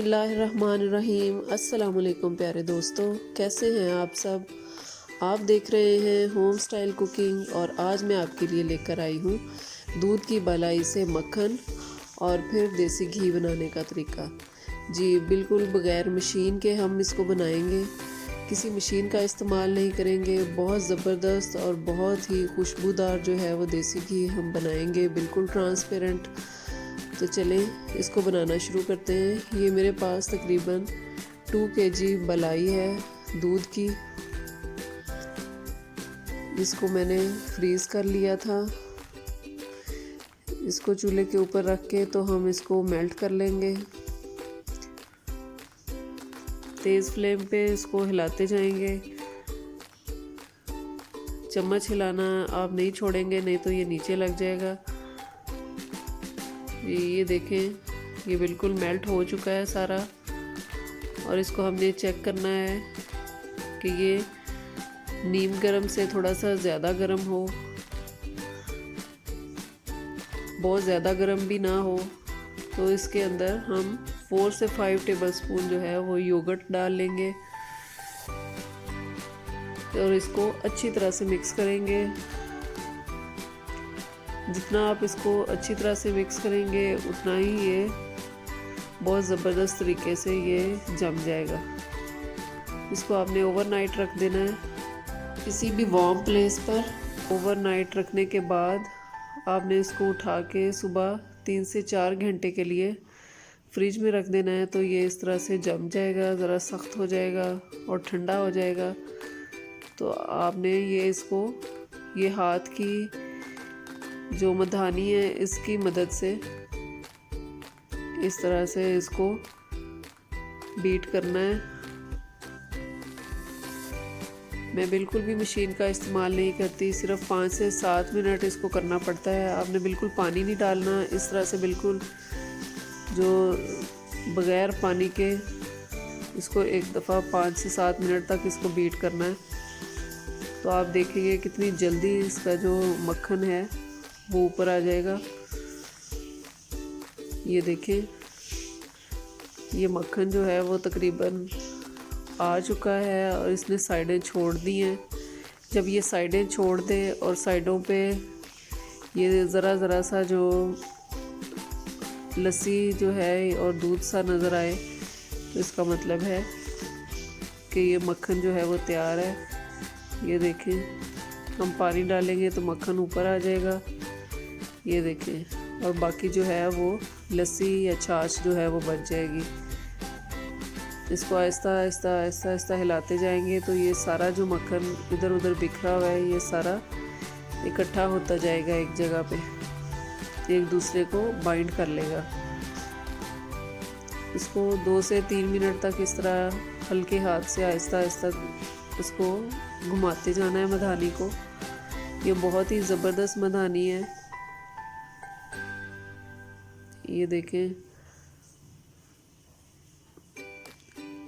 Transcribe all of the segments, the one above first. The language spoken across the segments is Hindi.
बिस्मिल्लाहिर्रहमानिर्रहीम। अस्सलाम वालेकुम प्यारे दोस्तों, कैसे हैं आप सब। आप देख रहे हैं होम स्टाइल कुकिंग और आज मैं आपके लिए लेकर आई हूँ दूध की मलाई से मक्खन और फिर देसी घी बनाने का तरीका। जी बिल्कुल बग़ैर मशीन के हम इसको बनाएंगे, किसी मशीन का इस्तेमाल नहीं करेंगे। बहुत ज़बरदस्त और बहुत ही खुशबूदार जो है वो देसी घी हम बनाएंगे, बिल्कुल ट्रांसपेरेंट। तो चलें इसको बनाना शुरू करते हैं। ये मेरे पास तकरीबन 2 kg मलाई है दूध की। इसको मैंने फ्रीज़ कर लिया था। इसको चूल्हे के ऊपर रख के तो हम इसको मेल्ट कर लेंगे। तेज़ फ्लेम पे इसको हिलाते जाएंगे। चम्मच हिलाना आप नहीं छोड़ेंगे, नहीं तो ये नीचे लग जाएगा। ये देखें, ये बिल्कुल मेल्ट हो चुका है सारा। और इसको हमने चेक करना है कि ये नीम गरम से थोड़ा सा ज़्यादा गरम हो, बहुत ज़्यादा गरम भी ना हो। तो इसके अंदर हम 4 से 5 टेबलस्पून जो है वो योगर्ट डाल लेंगे और इसको अच्छी तरह से मिक्स करेंगे। जितना आप इसको अच्छी तरह से मिक्स करेंगे उतना ही ये बहुत ज़बरदस्त तरीके से ये जम जाएगा। इसको आपने ओवरनाइट रख देना है किसी भी वार्म प्लेस पर। ओवरनाइट रखने के बाद आपने इसको उठा के सुबह 3 से 4 घंटे के लिए फ्रिज में रख देना है। तो ये इस तरह से जम जाएगा, ज़रा सख्त हो जाएगा और ठंडा हो जाएगा। तो आपने ये हाथ की जो मधानी है इसकी मदद से इस तरह से इसको बीट करना है। मैं बिल्कुल भी मशीन का इस्तेमाल नहीं करती, सिर्फ 5 से 7 मिनट इसको करना पड़ता है। आपने बिल्कुल पानी नहीं डालना, इस तरह से बिल्कुल जो बग़ैर पानी के इसको एक दफ़ा 5 से 7 मिनट तक इसको बीट करना है। तो आप देखेंगे कितनी जल्दी इसका जो मक्खन है वो ऊपर आ जाएगा। ये देखें, ये मक्खन जो है वो तकरीबन आ चुका है और इसने साइडें छोड़ दी हैं। जब ये साइडें छोड़ दे और साइडों पे ये ज़रा सा जो लस्सी जो है और दूध सा नज़र आए तो इसका मतलब है कि ये मक्खन जो है वो तैयार है। ये देखें, हम पानी डालेंगे तो मक्खन ऊपर आ जाएगा। ये देखें, और बाकी जो है वो लस्सी या छाछ जो है वो बच जाएगी। इसको आहिस्ता आहिस्ता आहिस्ता आहिस्ता हिलाते जाएंगे तो ये सारा जो मक्खन इधर उधर बिखरा हुआ है ये सारा इकट्ठा होता जाएगा एक जगह पे, एक दूसरे को बाइंड कर लेगा। इसको 2 से 3 मिनट तक इस तरह हल्के हाथ से आहिस्ता आहिस्ता इसको घुमाते जाना है मधानी को। ये बहुत ही ज़बरदस्त मधानी है। ये देखें,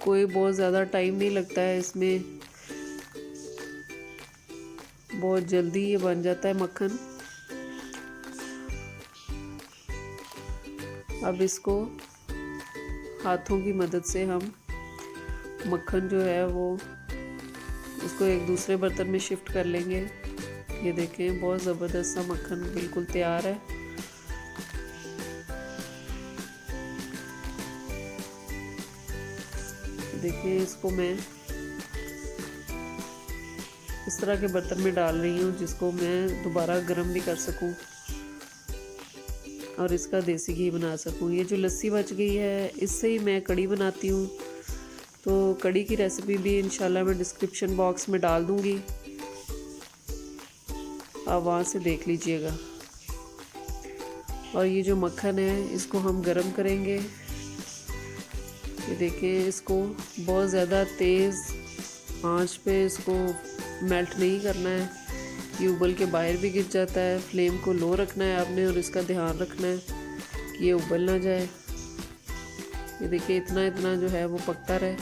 कोई बहुत ज़्यादा टाइम नहीं लगता है इसमें, बहुत जल्दी ये बन जाता है मक्खन। अब इसको हाथों की मदद से हम मक्खन जो है वो उसको एक दूसरे बर्तन में शिफ्ट कर लेंगे। ये देखें, बहुत ज़बरदस्त सा मक्खन बिल्कुल तैयार है। देखिए, इसको मैं इस तरह के बर्तन में डाल रही हूँ जिसको मैं दोबारा गर्म भी कर सकूँ और इसका देसी घी बना सकूँ। ये जो लस्सी बच गई है इससे ही मैं कढ़ी बनाती हूँ। तो कढ़ी की रेसिपी भी इंशाल्लाह मैं डिस्क्रिप्शन बॉक्स में डाल दूँगी, आप वहाँ से देख लीजिएगा। और ये जो मक्खन है इसको हम गरम करेंगे। ये देखिए, इसको बहुत ज़्यादा तेज़ आंच पे इसको मेल्ट नहीं करना है, ये उबल के बाहर भी गिर जाता है। फ्लेम को लो रखना है आपने और इसका ध्यान रखना है कि ये उबल ना जाए। ये देखिए, इतना इतना जो है वो पकता रहे।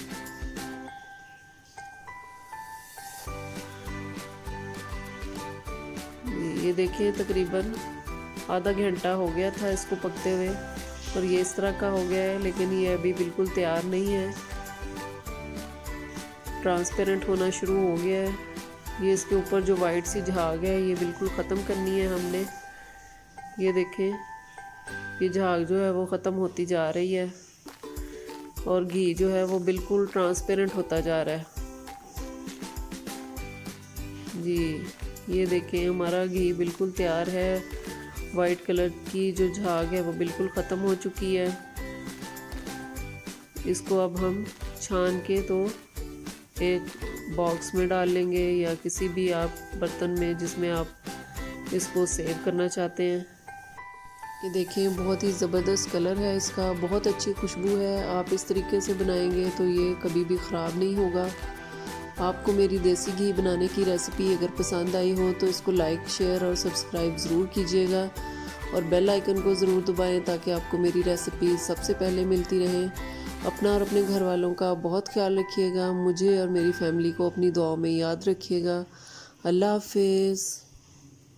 ये देखिए, तकरीबन आधा घंटा हो गया था इसको पकते हुए। और ये इस तरह का हो गया है, लेकिन ये अभी बिल्कुल तैयार नहीं है, ट्रांसपेरेंट होना शुरू हो गया है। ये इसके ऊपर जो वाइट सी झाग है ये बिल्कुल ख़त्म करनी है हमने। ये देखें, ये झाग जो है वो ख़त्म होती जा रही है और घी जो है वो बिल्कुल ट्रांसपेरेंट होता जा रहा है जी। ये देखें, हमारा घी बिल्कुल तैयार है। वाइट कलर की जो झाग है वो बिल्कुल ख़त्म हो चुकी है। इसको अब हम छान के तो एक बॉक्स में डाल लेंगे या किसी भी आप बर्तन में जिसमें आप इसको सेव करना चाहते हैं। ये देखें, बहुत ही ज़बरदस्त कलर है इसका, बहुत अच्छी खुशबू है। आप इस तरीके से बनाएंगे तो ये कभी भी ख़राब नहीं होगा। आपको मेरी देसी घी बनाने की रेसिपी अगर पसंद आई हो तो इसको लाइक, शेयर और सब्सक्राइब ज़रूर कीजिएगा और बेल आइकन को ज़रूर दबाएं ताकि आपको मेरी रेसिपी सबसे पहले मिलती रहे। अपना और अपने घर वालों का बहुत ख्याल रखिएगा। मुझे और मेरी फैमिली को अपनी दुआओं में याद रखिएगा। अल्लाह हाफिज़।